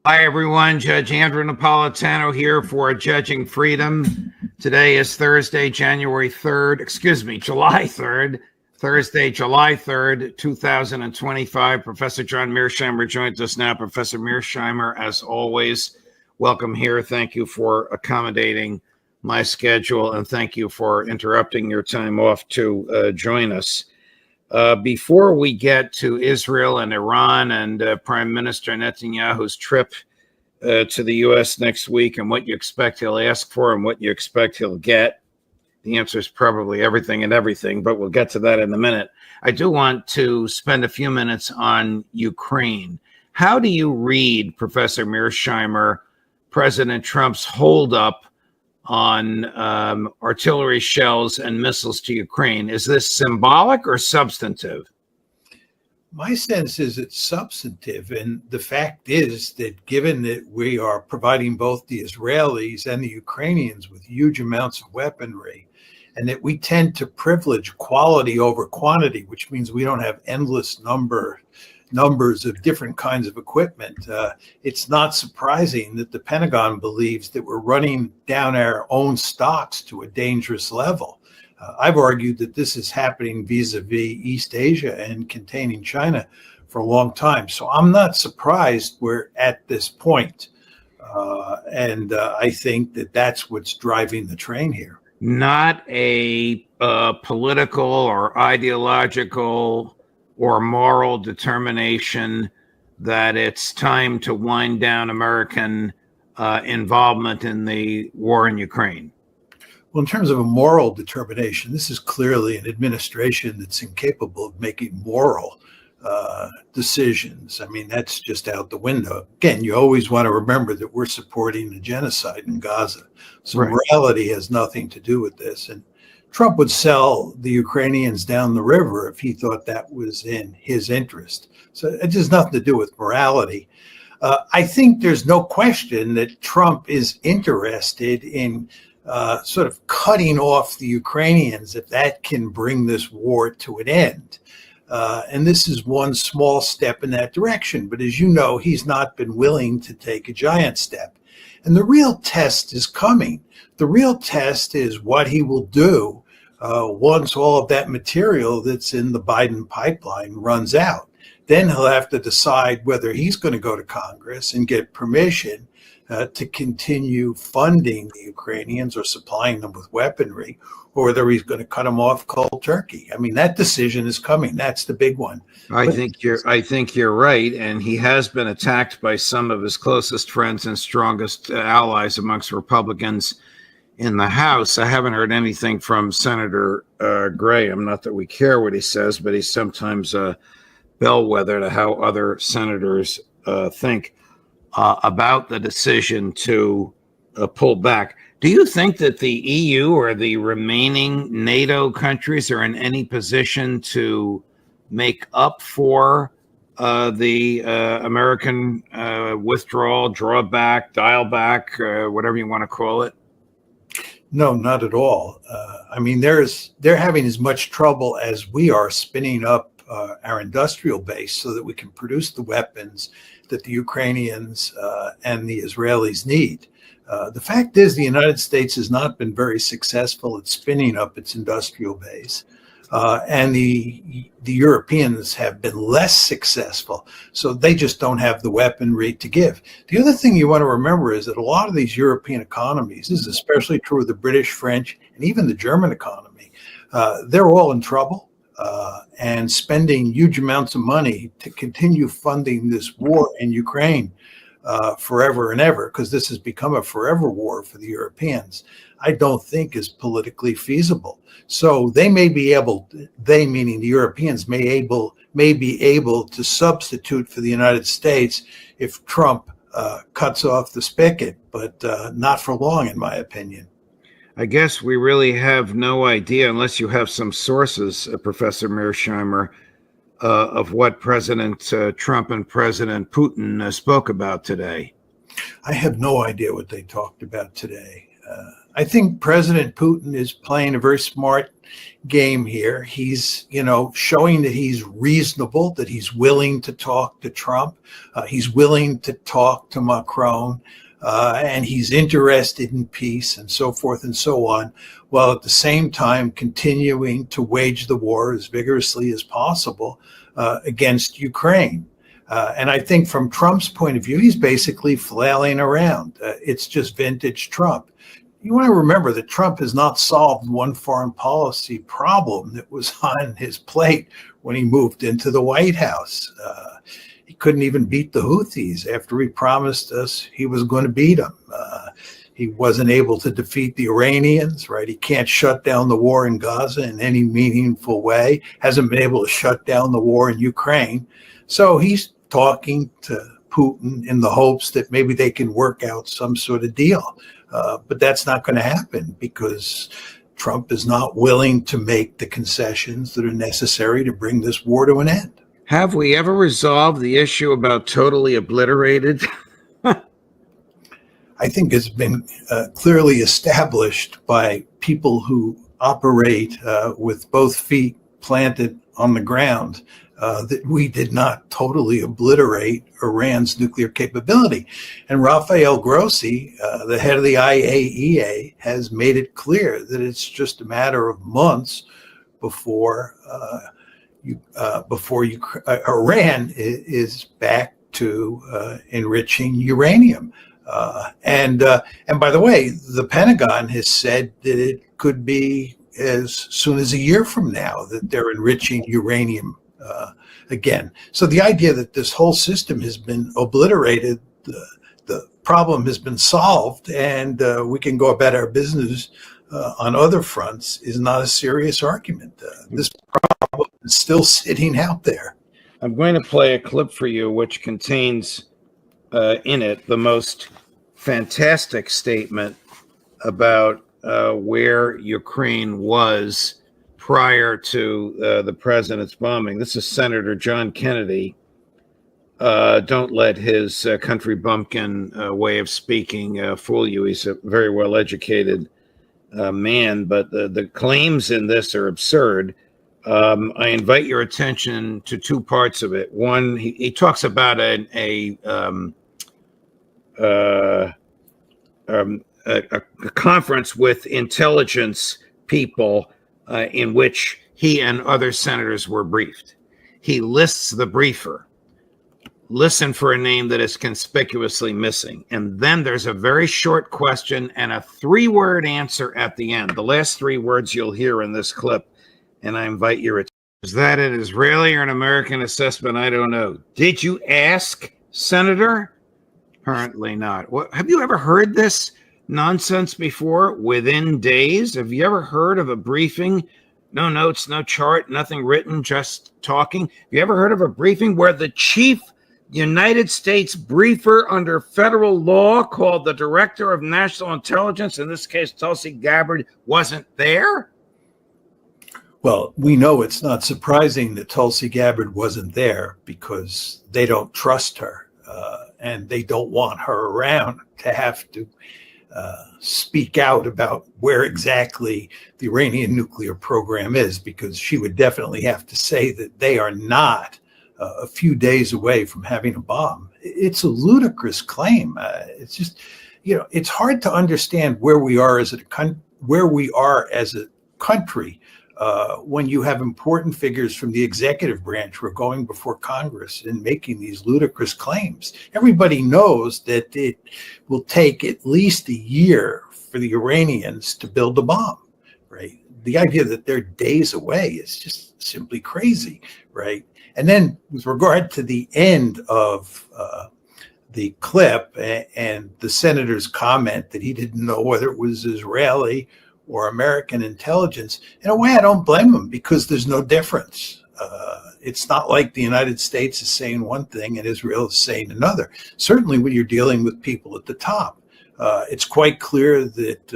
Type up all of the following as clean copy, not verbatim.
Hi, everyone. Judge Andrew Napolitano here for Judging Freedom. Today is Thursday, July 3rd. Thursday, July 3rd, 2025. Professor John Mearsheimer joins us now. Professor Mearsheimer, as always, welcome here. Thank you for accommodating my schedule, and thank you for interrupting your time off to join us. Before we get to Israel and Iran and Prime Minister Netanyahu's trip to the U.S. next week and what you expect he'll ask for and what you expect he'll get, the answer is probably everything and everything, but we'll get to that in a minute. I do want to spend a few minutes on Ukraine. How do you read, Professor Mearsheimer, President Trump's holdup on artillery shells and missiles to Ukraine? Is this symbolic or substantive? My sense is it's substantive. And the fact is that given that we are providing both the Israelis and the Ukrainians with huge amounts of weaponry, and that we tend to privilege quality over quantity, which means we don't have endless numbers of different kinds of equipment, it's not surprising that the Pentagon believes that we're running down our own stocks to a dangerous level. I've argued that this is happening vis-a-vis East Asia and containing China for a long time. So I'm not surprised we're at this point. And I think that that's what's driving the train here. Not a political or ideological or moral determination that it's time to wind down American involvement in the war in Ukraine? Well, in terms of a moral determination, this is clearly an administration that's incapable of making moral decisions. I mean, that's just out the window. Again, you always want to remember that we're supporting the genocide in Gaza. So right. Morality has nothing to do with this. And Trump would sell the Ukrainians down the river if he thought that was in his interest. So it has nothing to do with morality. I think there's no question that Trump is interested in sort of cutting off the Ukrainians if that can bring this war to an end. And this is one small step in that direction. But as you know, he's not been willing to take a giant step. And the real test is coming. The real test is what he will do once all of that material that's in the Biden pipeline runs out. Then he'll have to decide whether he's going to go to Congress and get permission to continue funding the Ukrainians or supplying them with weaponry, or whether he's going to cut them off cold turkey. I mean, that decision is coming. That's the big one. I think you're right, and he has been attacked by some of his closest friends and strongest allies amongst Republicans in the House. I haven't heard anything from Senator Graham. Not that we care what he says, but he's sometimes a bellwether to how other senators think about the decision to pull back. Do you think that the EU or the remaining NATO countries are in any position to make up for the American withdrawal, drawback, dial back, whatever you want to call it? No, not at all. I mean, they're having as much trouble as we are spinning up our industrial base so that we can produce the weapons that the Ukrainians and the Israelis need. The fact is the United States has not been very successful at spinning up its industrial base. And the Europeans have been less successful. So they just don't have the weaponry to give. The other thing you want to remember is that a lot of these European economies, this is especially true of the British, French, and even the German economy, they're all in trouble. And spending huge amounts of money to continue funding this war in Ukraine forever and ever, because this has become a forever war for the Europeans, I don't think is politically feasible. So they may be able, they meaning the Europeans, may be able to substitute for the United States if Trump cuts off the spigot, but not for long, in my opinion. I guess we really have no idea, unless you have some sources, Professor Mearsheimer, of what President Trump and President Putin spoke about today. I have no idea what they talked about today. I think President Putin is playing a very smart game here. He's, showing that he's reasonable, that he's willing to talk to Trump, he's willing to talk to Macron, and he's interested in peace and so forth and so on, while at the same time continuing to wage the war as vigorously as possible against Ukraine. And I think from Trump's point of view, he's basically flailing around. It's just vintage Trump. You want to remember that Trump has not solved one foreign policy problem that was on his plate when he moved into the White House. He couldn't even beat the Houthis after he promised us he was going to beat them. He wasn't able to defeat the Iranians, right? He can't shut down the war in Gaza in any meaningful way, hasn't been able to shut down the war in Ukraine. So he's talking to Putin in the hopes that maybe they can work out some sort of deal. But that's not going to happen because Trump is not willing to make the concessions that are necessary to bring this war to an end. Have we ever resolved the issue about totally obliterated? I think it's been clearly established by people who operate with both feet planted on the ground that we did not totally obliterate Iran's nuclear capability. And Rafael Grossi, the head of the IAEA, has made it clear that it's just a matter of months before Iran is back to enriching uranium. And by the way, the Pentagon has said that it could be as soon as a year from now that they're enriching uranium again. So the idea that this whole system has been obliterated, the problem has been solved, and we can go about our business on other fronts is not a serious argument. This problem is still sitting out there. I'm going to play a clip for you which contains in it the most fantastic statement about where Ukraine was prior to the president's bombing. This is Senator John Kennedy. Don't let his country bumpkin way of speaking fool you. He's a very well-educated man, but the claims in this are absurd. I invite your attention to two parts of it. One, he talks about a conference with intelligence people in which he and other senators were briefed. He lists the briefer. Listen for a name that is conspicuously missing. And then there's a very short question and a 3-word answer at the end. The last 3 words you'll hear in this clip, and I invite your attention. Is that an Israeli or an American assessment? I don't know. Did you ask, Senator? Apparently not. What, have you ever heard this nonsense before? Within days? Have you ever heard of a briefing? No notes, no chart, nothing written, just talking. Have you ever heard of a briefing where the chief United States briefer under federal law, called the Director of National Intelligence, in this case Tulsi Gabbard, wasn't there? Well, we know it's not surprising that Tulsi Gabbard wasn't there because they don't trust her and they don't want her around to have to speak out about where exactly the Iranian nuclear program is, because she would definitely have to say that they are not a few days away from having a bomb. It's a ludicrous claim. It's just, it's hard to understand where we are as a country when you have important figures from the executive branch who are going before Congress and making these ludicrous claims. Everybody knows that it will take at least a year for the Iranians to build a bomb, right? The idea that they're days away is just simply crazy, right? And then with regard to the end of the clip and the senator's comment that he didn't know whether it was Israeli or American intelligence, in a way, I don't blame him because there's no difference. It's not like the United States is saying one thing and Israel is saying another. Certainly when you're dealing with people at the top, it's quite clear that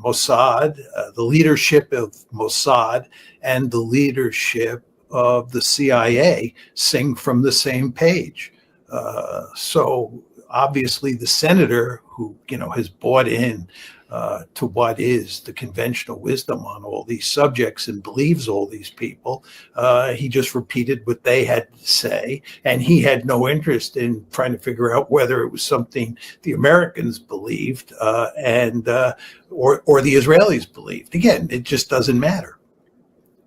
Mossad, the leadership of Mossad and the leadership of the CIA sing from the same page. So obviously the senator who, has bought in to what is the conventional wisdom on all these subjects and believes all these people. He just repeated what they had to say, and he had no interest in trying to figure out whether it was something the Americans believed or the Israelis believed. Again, it just doesn't matter.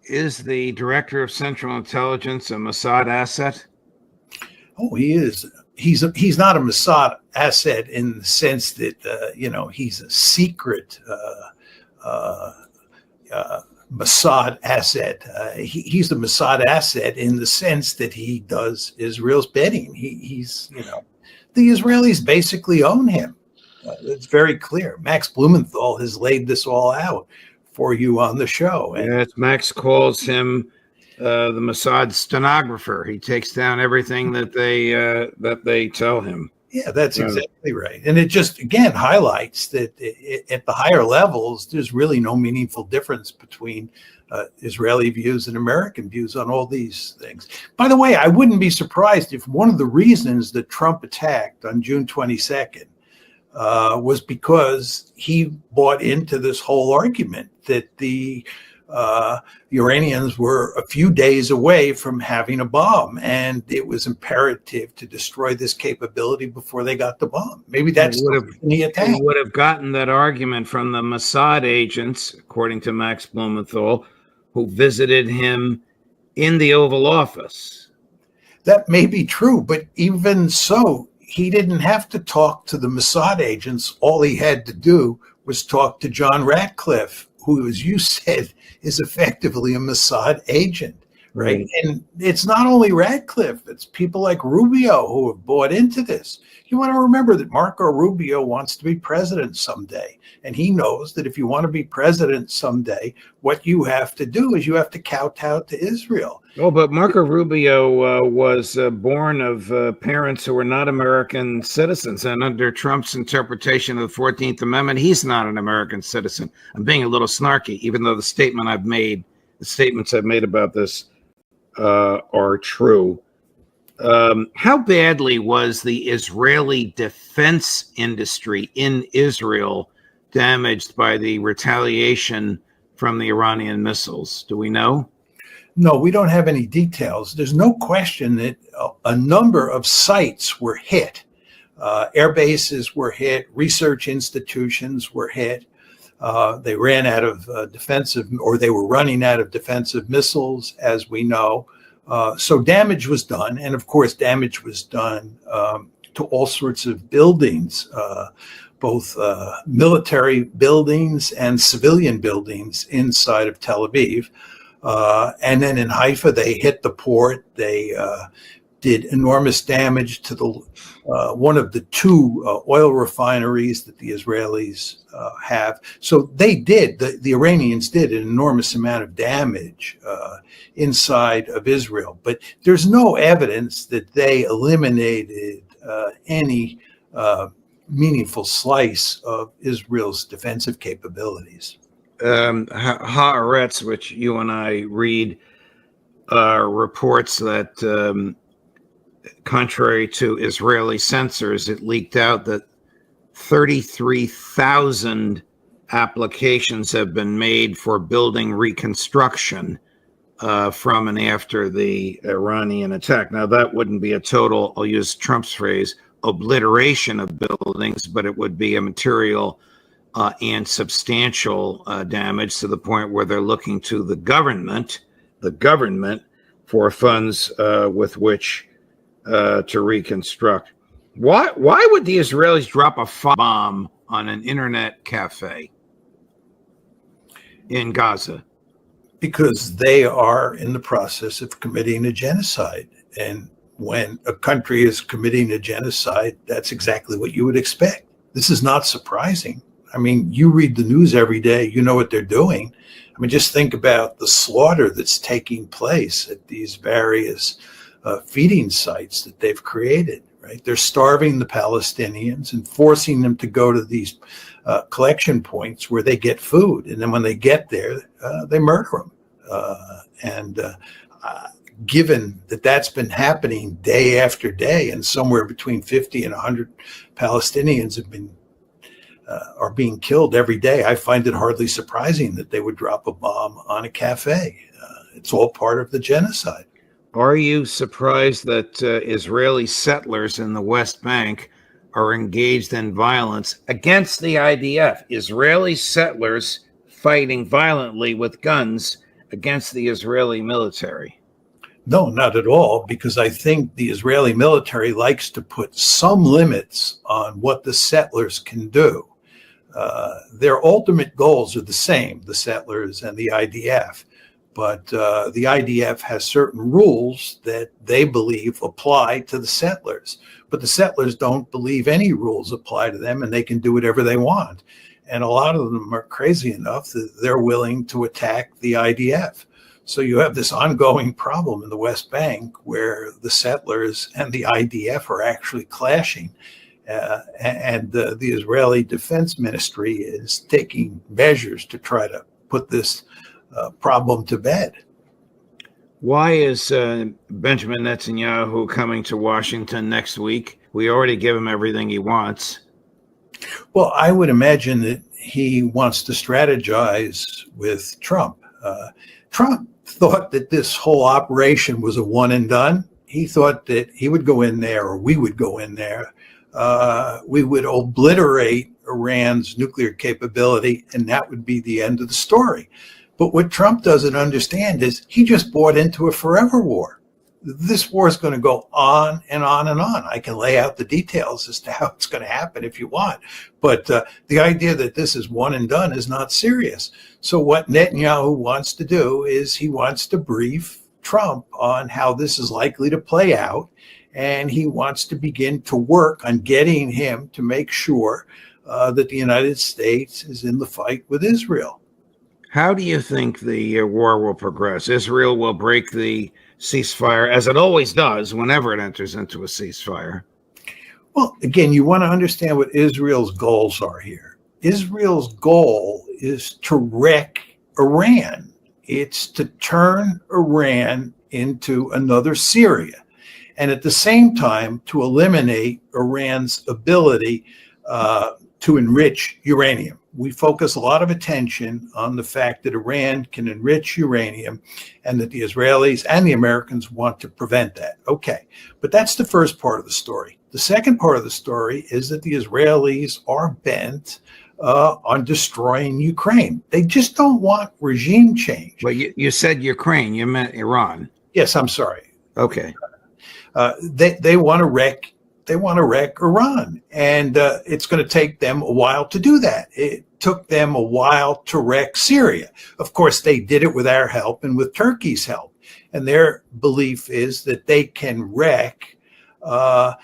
Is the director of Central Intelligence a Mossad asset? Oh, he is. He's not a Mossad asset in the sense that he's a secret Mossad asset. He's the Mossad asset in the sense that he does Israel's bidding. He's the Israelis basically own him. It's very clear. Max Blumenthal has laid this all out for you on the show. And yes, Max calls him the Mossad stenographer. He takes down everything that they tell him. Yeah, that's exactly right. And it just, again, highlights that at the higher levels, there's really no meaningful difference between Israeli views and American views on all these things. By the way, I wouldn't be surprised if one of the reasons that Trump attacked on June 22nd was because he bought into this whole argument that the Iranians were a few days away from having a bomb, and it was imperative to destroy this capability before they got the bomb. Maybe that's the attack. He would have gotten that argument from the Mossad agents, according to Max Blumenthal, who visited him in the Oval Office. That may be true, but even so, he didn't have to talk to the Mossad agents. All he had to do was talk to John Ratcliffe, who, as you said, is effectively a Mossad agent, right? And it's not only Ratcliffe, it's people like Rubio who have bought into this. You want to remember that Marco Rubio wants to be president someday. And he knows that if you want to be president someday, what you have to do is you have to kowtow to Israel. Oh, but Marco Rubio was born of parents who were not American citizens. And under Trump's interpretation of the 14th Amendment, he's not an American citizen. I'm being a little snarky, even though the statements I've made about this are true. How badly was the Israeli defense industry in Israel damaged by the retaliation from the Iranian missiles? Do we know? No, we don't have any details. There's no question that a number of sites were hit. Air bases were hit. Research institutions were hit. They ran out of they were running out of defensive missiles, as we know. So damage was done. And of course, damage was done to all sorts of buildings, both military buildings and civilian buildings inside of Tel Aviv. And then in Haifa, they hit the port. They did enormous damage to the one of the two oil refineries that the Israelis have. So the Iranians did an enormous amount of damage inside of Israel. But there's no evidence that they eliminated any meaningful slice of Israel's defensive capabilities. Haaretz, which you and I read, reports that contrary to Israeli censors, it leaked out that 33,000 applications have been made for building reconstruction from and after the Iranian attack. Now, that wouldn't be a total, I'll use Trump's phrase, obliteration of buildings, but it would be a material and substantial damage to the point where they're looking to the government for funds with which to reconstruct. Why would the Israelis drop a bomb on an internet cafe in Gaza? Because they are in the process of committing a genocide. And when a country is committing a genocide, that's exactly what you would expect. This is not surprising. I mean, you read the news every day, you know what they're doing. I mean, just think about the slaughter that's taking place at these various feeding sites that they've created, right? They're starving the Palestinians and forcing them to go to these collection points where they get food. And then when they get there, they murder them. Given that that's been happening day after day, and somewhere between 50 and 100 Palestinians have been are being killed every day. I find it hardly surprising that they would drop a bomb on a cafe. It's all part of the genocide. Are you surprised that Israeli settlers in the West Bank are engaged in violence against the IDF? Israeli settlers fighting violently with guns against the Israeli military? No, not at all, because I think the Israeli military likes to put some limits on what the settlers can do. Their ultimate goals are the same, the settlers and the IDF. But the IDF has certain rules that they believe apply to the settlers. But the settlers don't believe any rules apply to them, and they can do whatever they want. And a lot of them are crazy enough that they're willing to attack the IDF. So you have this ongoing problem in the West Bank where the settlers and the IDF are actually clashing. And the Israeli Defense Ministry is taking measures to try to put this problem to bed. Why is Benjamin Netanyahu coming to Washington next week? We already give him everything he wants. Well, I would imagine that he wants to strategize with Trump. Trump thought that this whole operation was a one and done. He thought that he would go in there, or we would go in there. We would obliterate Iran's nuclear capability, and that would be the end of the story. But what Trump doesn't understand is he just bought into a forever war. This war is going to go on and on and on. I can lay out the details as to how it's going to happen if you want. But the idea that this is one and done is not serious. So what Netanyahu wants to do is he wants to brief Trump on how this is likely to play out. And he wants to begin to work on getting him to make sure that the United States is in the fight with Israel. How do you think the war will progress? Israel will break the ceasefire, as it always does whenever it enters into a ceasefire. Well, again, you want to understand what Israel's goals are here. Israel's goal is to wreck Iran. It's to turn Iran into another Syria, and at the same time to eliminate Iran's ability to enrich uranium. We focus a lot of attention on the fact that Iran can enrich uranium and that the Israelis and the Americans want to prevent that. Okay, but that's the first part of the story. The second part of the story is that the Israelis are bent on destroying Ukraine. They just don't want regime change. Well, you said Ukraine, you meant Iran. Yes, I'm sorry. Okay. They want to wreck. They want to wreck Iran, and it's going to take them a while to do that. It took them a while to wreck Syria. Of course, they did it with our help and with Turkey's help. And their belief is that they can wreck Iran,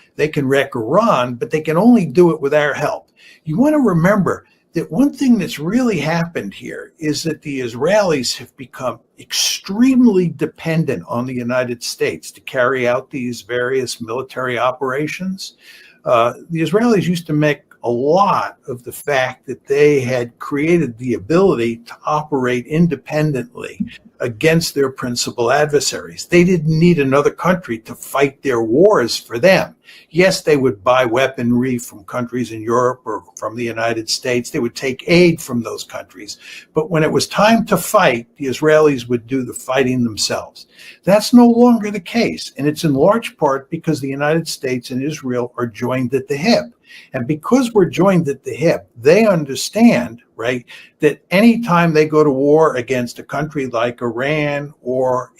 but they can only do it with our help. You want to remember that one thing that's really happened here is that the Israelis have become extremely dependent on the United States to carry out these various military operations. The Israelis used to make a lot of the fact that they had created the ability to operate independently against their principal adversaries. They didn't need another country to fight their wars for them. Yes, they would buy weaponry from countries in Europe or from the United States. They would take aid from those countries. But when it was time to fight, the Israelis would do the fighting themselves. That's no longer the case. And it's in large part because the United States and Israel are joined at the hip. And because we're joined at the hip, they understand, right, that anytime they go to war against a country like Iran or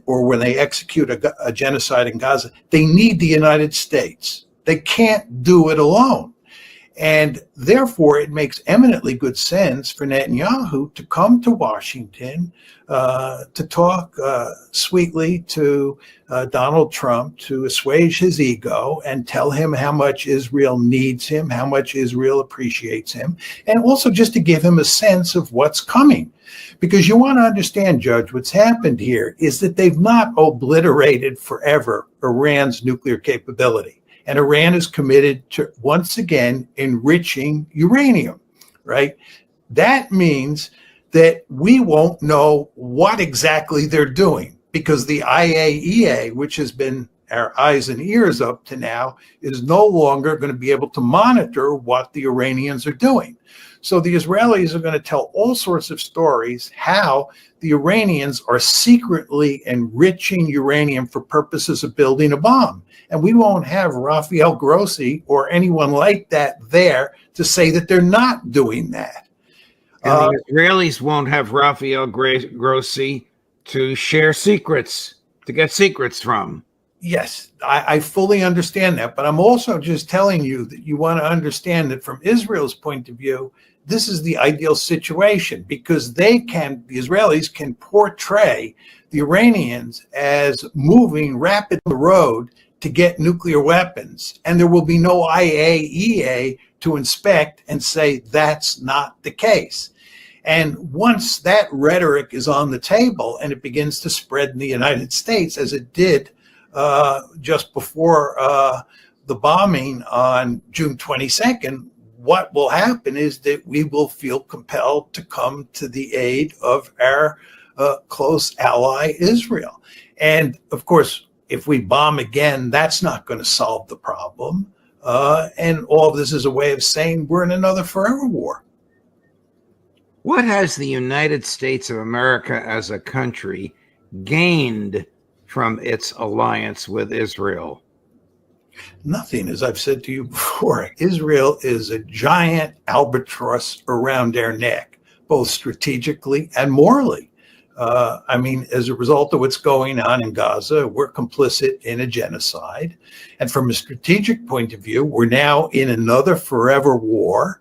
when they execute a genocide in Gaza, they need the United States. They can't do it alone. And therefore, it makes eminently good sense for Netanyahu to come to Washington to talk sweetly to Donald Trump, to assuage his ego and tell him how much Israel needs him, how much Israel appreciates him, and also just to give him a sense of what's coming. Because you want to understand, Judge, what's happened here is that they've not obliterated forever Iran's nuclear capability. And Iran is committed to, once again, enriching uranium, right? That means that we won't know what exactly they're doing because the IAEA, which has been our eyes and ears up to now is no longer going to be able to monitor what the Iranians are doing. So the Israelis are going to tell all sorts of stories how the Iranians are secretly enriching uranium for purposes of building a bomb. And we won't have Rafael Grossi or anyone like that there to say that they're not doing that. And the Israelis won't have Rafael Grossi to share secrets, to get secrets from. Yes, I fully understand that. But I'm also just telling you that you want to understand that from Israel's point of view, this is the ideal situation because the Israelis can portray the Iranians as moving rapid on the road to get nuclear weapons. And there will be no IAEA to inspect and say that's not the case. And once that rhetoric is on the table and it begins to spread in the United States, as it did just before the bombing on June 22nd, what will happen is that we will feel compelled to come to the aid of our close ally, Israel. And of course, if we bomb again, that's not going to solve the problem. And all of this is a way of saying we're in another forever war. What has the United States of America as a country gained from its alliance with Israel? Nothing, as I've said to you before. Israel is a giant albatross around our neck, both strategically and morally. I mean, as a result of what's going on in Gaza, we're complicit in a genocide. And from a strategic point of view, we're now in another forever war,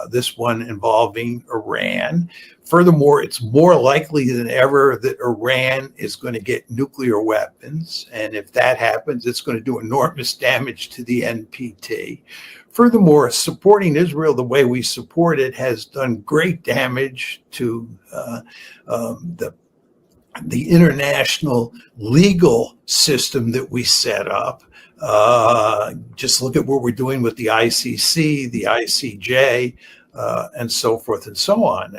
this one involving Iran. Furthermore, it's more likely than ever that Iran is going to get nuclear weapons. And if that happens, it's going to do enormous damage to the NPT. Furthermore, supporting Israel the way we support it has done great damage to the international legal system that we set up. Just look at what we're doing with the ICC, the ICJ, and so forth and so on.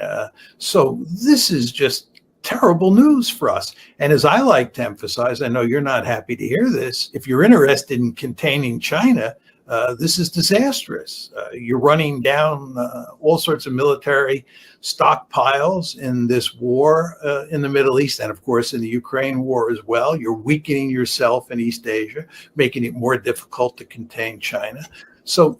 So this is just terrible news for us. And as I like to emphasize, I know you're not happy to hear this, if you're interested in containing China, this is disastrous. You're running down all sorts of military stockpiles in this war in the Middle East and, of course, in the Ukraine war as well. You're weakening yourself in East Asia, making it more difficult to contain China. So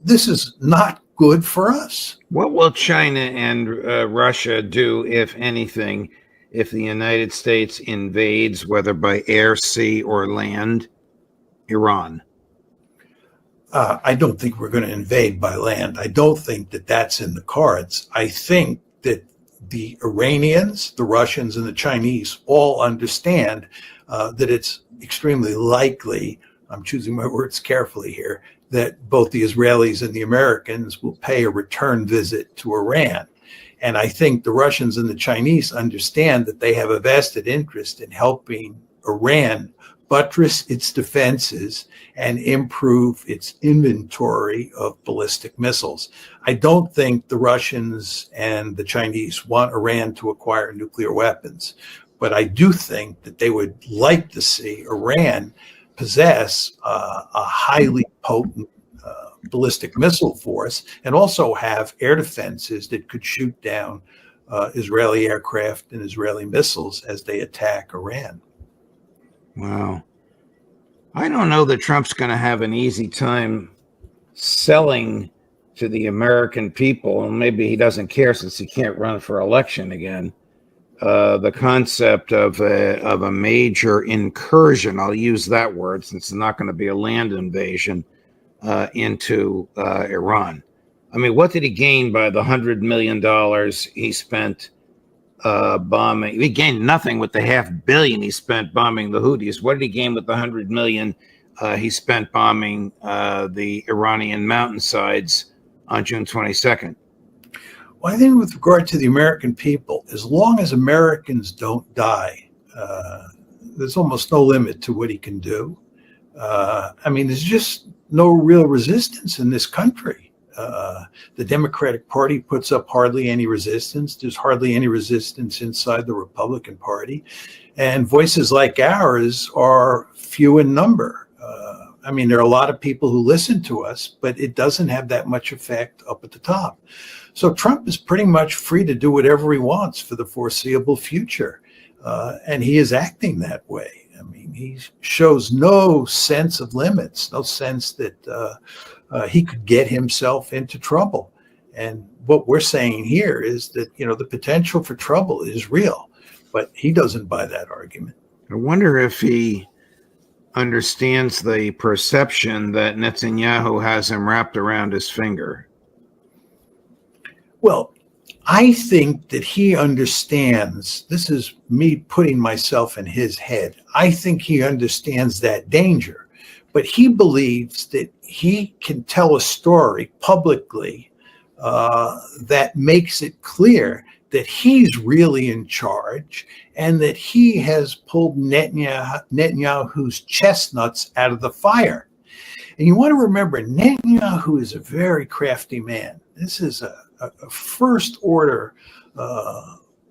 this is not good for us. What will China and Russia do, if anything, if the United States invades, whether by air, sea, or land, Iran? I don't think we're going to invade by land. I don't think that that's in the cards. I think that the Iranians, the Russians, and the Chinese all understand that it's extremely likely, I'm choosing my words carefully here, that both the Israelis and the Americans will pay a return visit to Iran. And I think the Russians and the Chinese understand that they have a vested interest in helping Iran buttress its defenses and improve its inventory of ballistic missiles. I don't think the Russians and the Chinese want Iran to acquire nuclear weapons, but I do think that they would like to see Iran possess a highly potent ballistic missile force and also have air defenses that could shoot down Israeli aircraft and Israeli missiles as they attack Iran. Wow. I don't know that Trump's going to have an easy time selling to the American people, and maybe he doesn't care since he can't run for election again, the concept of a major incursion, I'll use that word since it's not going to be a land invasion, into Iran. I mean, what did he gain by the $100 million he spent bombing? He gained nothing with the $500 million he spent bombing the Houthis. What did he gain with the $100 million he spent bombing the Iranian mountainsides on June 22nd? Well, I think with regard to the American people, as long as Americans don't die, there's almost no limit to what he can do. I mean, there's just no real resistance in this country. The Democratic Party puts up hardly any resistance. There's hardly any resistance inside the Republican Party. And voices like ours are few in number. I mean, there are a lot of people who listen to us, but it doesn't have that much effect up at the top. So Trump is pretty much free to do whatever he wants for the foreseeable future. And he is acting that way. I mean, he shows no sense of limits, no sense that he could get himself into trouble. And what we're saying here is that, the potential for trouble is real, but he doesn't buy that argument. I wonder if he understands the perception that Netanyahu has him wrapped around his finger. Well, I think that he understands, this is me putting myself in his head. I think he understands that danger, but he believes that he can tell a story publicly that makes it clear that he's really in charge and that he has pulled Netanyahu's chestnuts out of the fire. And you want to remember, Netanyahu is a very crafty man. This is a first order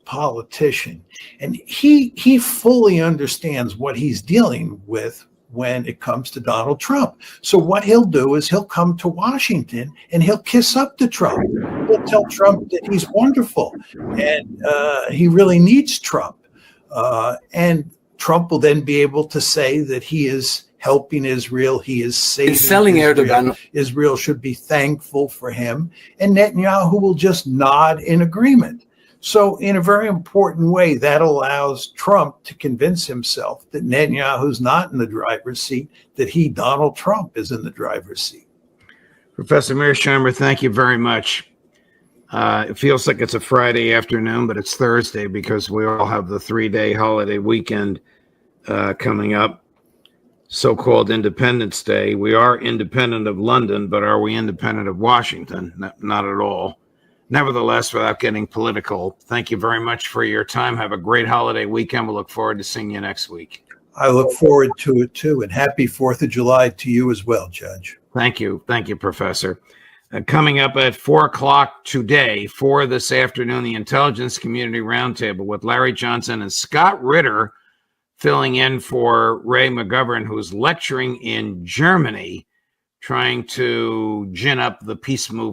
politician. And he fully understands what he's dealing with when it comes to Donald Trump. So what he'll do is he'll come to Washington and he'll kiss up to Trump. He'll tell Trump that he's wonderful and he really needs Trump. And Trump will then be able to say that he is helping Israel, he is saving Israel. Israel should be thankful for him. And Netanyahu will just nod in agreement. So in a very important way, that allows Trump to convince himself that Netanyahu's not in the driver's seat, that he, Donald Trump, is in the driver's seat. Professor Mearsheimer, thank you very much. It feels like it's a Friday afternoon, but it's Thursday because we all have the 3-day holiday weekend coming up, so-called Independence Day. We are independent of London, but are we independent of Washington? Not at all. Nevertheless, without getting political, thank you very much for your time. Have a great holiday weekend. We'll look forward to seeing you next week. I look forward to it too. And happy 4th of July to you as well, Judge. Thank you. Thank you, Professor. Coming up at 4 o'clock today, for this afternoon, the Intelligence Community Roundtable with Larry Johnson and Scott Ritter filling in for Ray McGovern, who's lecturing in Germany, trying to gin up the peace movement.